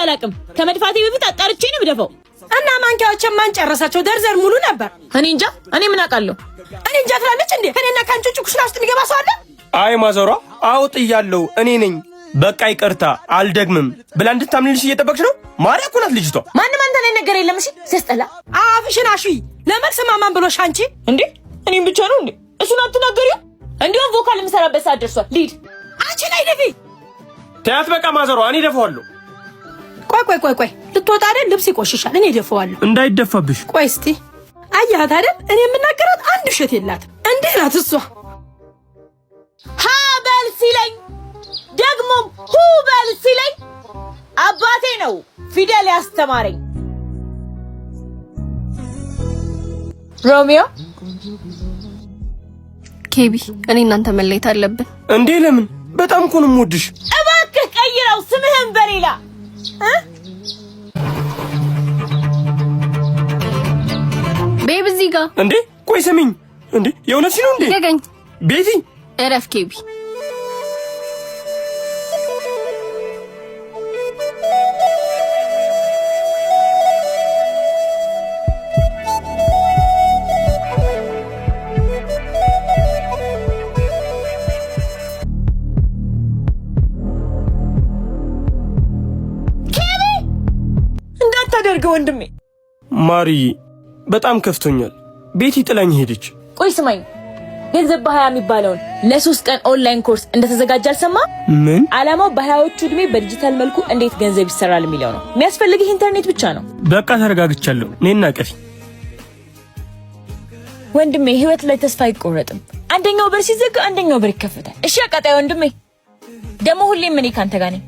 አላቅም። ከመድፋቴ በፊት አጣርቼ ነው ብደፈው እና ማንኪያዎችን ማን ጨረሳቸው? ደርዘር ሙሉ ነበር። እኔ እንጃ። እኔ ምን አውቃለሁ? እኔ እንጃ ትላለች እንዴ? ከኔና ካንቺ ኩሽና ውስጥ የሚገባ ሰው አለ? አይ ማዘሯ አውጥያለሁ እኔ ነኝ በቃ ይቅርታ አልደግምም ብላ እንድታምንልሽ እየጠበቅሽ ነው። ማርያ እኮ ናት ልጅቷ። ማንም አንተ ላይ ነገር የለም። እሺ ሲያስጠላ አፍሽን አሽይ። ለመልስ ማማን ብሎሽ አንቺ እንዴ? እኔም ብቻ ነው እንዴ? እሱን አትናገሪው። እንዴው ቮካል የምሰራበት ሰዓት ደርሷል። ሊድ አንቺ ላይ ደፊ ተያት። በቃ ማዘሯ እኔ ደፋዋለሁ። ቆይ ልትወጣ አይደል? ልብስ ይቆሽሻል። እኔ ደፋዋለሁ። እንዳይደፋብሽ። ቆይ እስቲ አያት አይደል? እኔ የምናገራት አንድ ውሸት የላት። እንዴ ናት እሷ። ሃበል ሲለኝ ደግሞ ሁበል ሲለኝ አባቴ ነው ፊደል ያስተማረኝ። ሮሚዮ ኬቢ፣ እኔ እናንተ መለየት አለብን እንዴ? ለምን? በጣም እኮ ነው የምወድሽ። እባክህ ቀይረው ስምህን በሌላ ቤብ እዚህ ጋር እንዴ? ቆይ ስሚኝ እንዴ? የእውነትሽ ነው እንዴ? ገገኝ ቤቲ እረፍ ኬቢ። እንዳታደርገው ወንድሜ። ማሪ በጣም ከፍቶኛል። ቤቲ ጥላኝ ሄደች። ቆይ ስማኝ፣ ገንዘብ በ20 የሚባለውን ለ3 ቀን ኦንላይን ኮርስ እንደተዘጋጀ አልሰማ? ምን? ዓላማው በ20ዎቹ እድሜ በዲጂታል መልኩ እንዴት ገንዘብ ይሰራል የሚለው ነው። የሚያስፈልግህ ኢንተርኔት ብቻ ነው። በቃ ተረጋግቻለሁ። እኔና ቀፊ ወንድሜ፣ ህይወት ላይ ተስፋ አይቆረጥም። አንደኛው በር ሲዘጋ አንደኛው በር ይከፈታል። እሺ አቃጣይ ወንድሜ፣ ደግሞ ሁሌም እኔ ካንተ ጋር ነኝ።